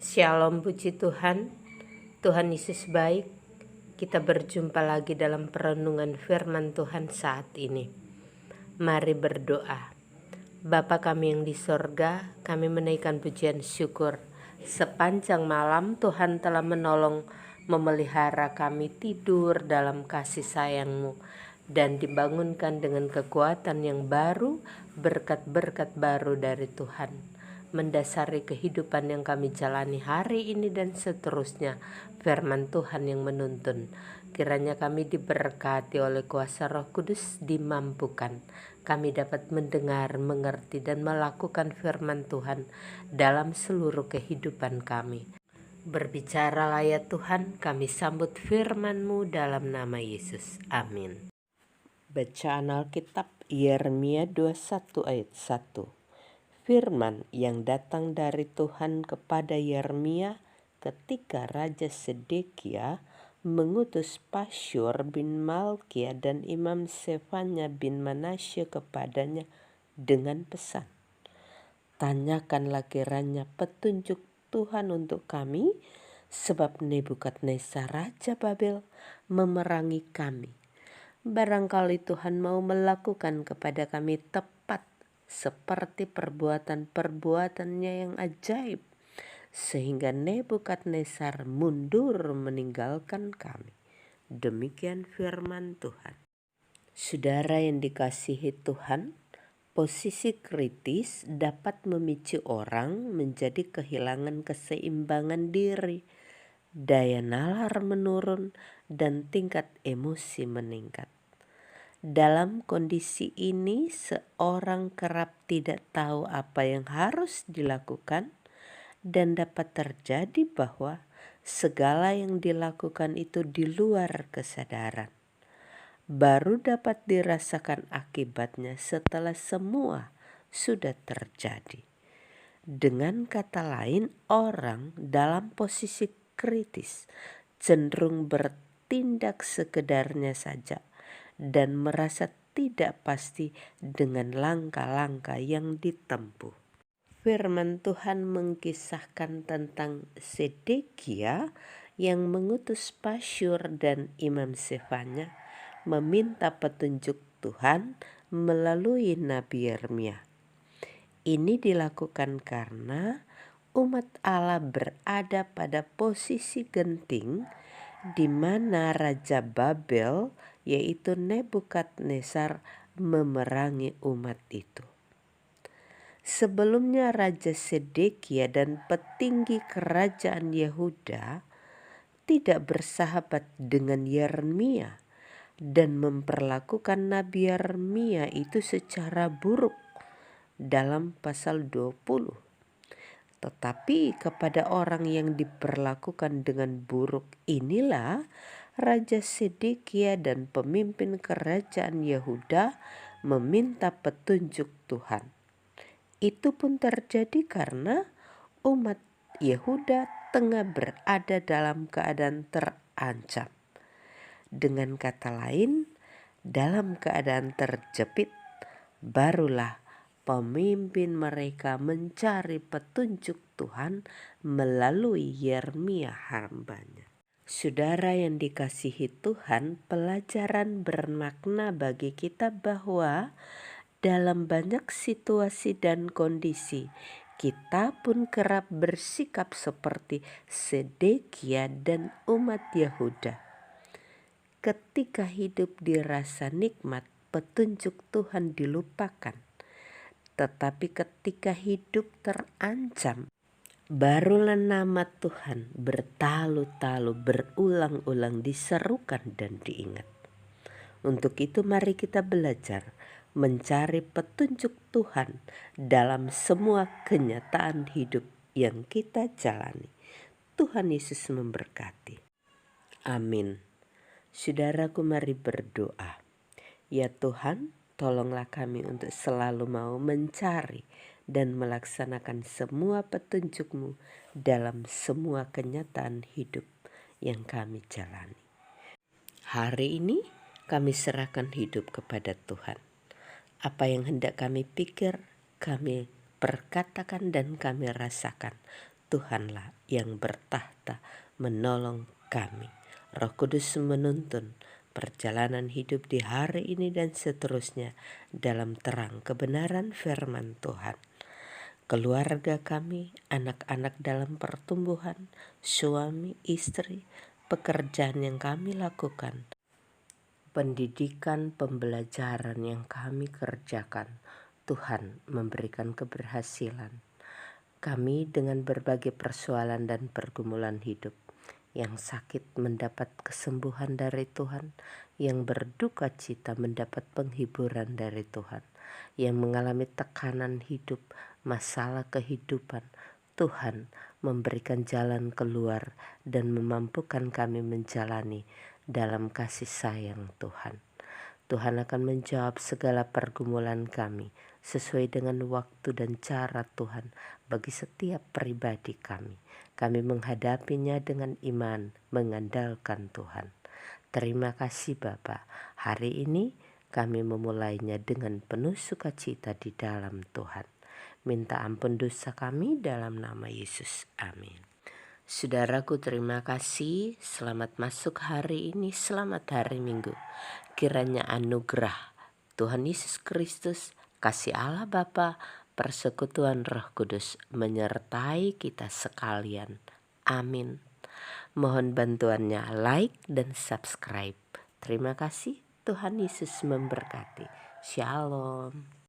Shalom, puji Tuhan. Tuhan Yesus baik. Kita berjumpa lagi dalam perenungan firman Tuhan saat ini. Mari berdoa. Bapa kami yang di sorga, kami menaikkan pujian syukur. Sepanjang malam Tuhan telah menolong memelihara kami tidur dalam kasih sayang-Mu dan dibangunkan dengan kekuatan yang baru, berkat-berkat baru dari Tuhan. Mendasari kehidupan yang kami jalani hari ini dan seterusnya, firman Tuhan yang menuntun. Kiranya kami diberkati oleh kuasa Roh Kudus, dimampukan kami dapat mendengar, mengerti, dan melakukan firman Tuhan dalam seluruh kehidupan kami. Berbicaralah ya Tuhan, kami sambut firman-Mu dalam nama Yesus. Amin. Bacaan Alkitab Yeremia 21 ayat 1. Firman yang datang dari Tuhan kepada Yeremia ketika Raja Sedekia mengutus Pasyur bin Malkia dan Imam Sefanya bin Manasye kepadanya dengan pesan, tanyakanlah kiranya petunjuk Tuhan untuk kami, sebab Nebukadnezar Raja Babel memerangi kami. Barangkali Tuhan mau melakukan kepada kami tepat seperti perbuatan-perbuatannya yang ajaib, sehingga Nebukadnezar mundur meninggalkan kami. Demikian firman Tuhan. Saudara yang dikasihi Tuhan, posisi kritis dapat memicu orang menjadi kehilangan keseimbangan diri, daya nalar menurun, dan tingkat emosi meningkat. Dalam kondisi ini, seorang kerap tidak tahu apa yang harus dilakukan, dan dapat terjadi bahwa segala yang dilakukan itu di luar kesadaran. Baru dapat dirasakan akibatnya setelah semua sudah terjadi. Dengan kata lain, orang dalam posisi kritis cenderung bertindak sekedarnya saja dan merasa tidak pasti dengan langkah-langkah yang ditempuh. Firman Tuhan mengkisahkan tentang Sedekia yang mengutus Pasyur dan Imam Sefanya meminta petunjuk Tuhan melalui Nabi Yeremia. Ini dilakukan karena umat Allah berada pada posisi genting di mana Raja Babel yaitu Nebukadnezar memerangi umat itu. Sebelumnya Raja Sedekia dan petinggi kerajaan Yehuda tidak bersahabat dengan Yeremia dan memperlakukan Nabi Yeremia itu secara buruk dalam pasal 20. Tetapi kepada orang yang diperlakukan dengan buruk inilah Raja Sedekia dan pemimpin kerajaan Yehuda meminta petunjuk Tuhan. Itu pun terjadi karena umat Yehuda tengah berada dalam keadaan terancam. Dengan kata lain, dalam keadaan terjepit, barulah pemimpin mereka mencari petunjuk Tuhan melalui Yeremia hambanya. Saudara yang dikasihi Tuhan, pelajaran bermakna bagi kita bahwa dalam banyak situasi dan kondisi, kita pun kerap bersikap seperti Sedekia dan umat Yehuda. Ketika hidup dirasa nikmat, petunjuk Tuhan dilupakan. Tetapi ketika hidup terancam, barulah nama Tuhan bertalu-talu berulang-ulang diserukan dan diingat. Untuk itu mari kita belajar mencari petunjuk Tuhan dalam semua kenyataan hidup yang kita jalani. Tuhan Yesus memberkati. Amin. Saudaraku, mari berdoa. Ya Tuhan, tolonglah kami untuk selalu mau mencari dan melaksanakan semua petunjuk-Mu dalam semua kenyataan hidup yang kami jalani. Hari ini kami serahkan hidup kepada Tuhan. Apa yang hendak kami pikir, kami perkatakan dan kami rasakan, Tuhanlah yang bertahta menolong kami. Roh Kudus menuntun perjalanan hidup di hari ini dan seterusnya dalam terang kebenaran firman Tuhan. Keluarga kami, anak-anak dalam pertumbuhan, suami, istri, pekerjaan yang kami lakukan, pendidikan, pembelajaran yang kami kerjakan, Tuhan memberikan keberhasilan. Kami dengan berbagai persoalan dan pergumulan hidup, yang sakit mendapat kesembuhan dari Tuhan, yang berduka cita mendapat penghiburan dari Tuhan, yang mengalami tekanan hidup, masalah kehidupan, Tuhan memberikan jalan keluar dan memampukan kami menjalani dalam kasih sayang Tuhan. Tuhan akan menjawab segala pergumulan kami sesuai dengan waktu dan cara Tuhan bagi setiap pribadi kami. Kami menghadapinya dengan iman, mengandalkan Tuhan. Terima kasih Bapa. Hari ini kami memulainya dengan penuh sukacita di dalam Tuhan. Minta ampun dosa kami dalam nama Yesus. Amin. Saudaraku, terima kasih. Selamat masuk hari ini, selamat hari Minggu. Kiranya anugerah Tuhan Yesus Kristus, kasih Allah Bapa, persekutuan Roh Kudus menyertai kita sekalian. Amin. Mohon bantuannya like dan subscribe. Terima kasih. Tuhan Yesus memberkati. Shalom.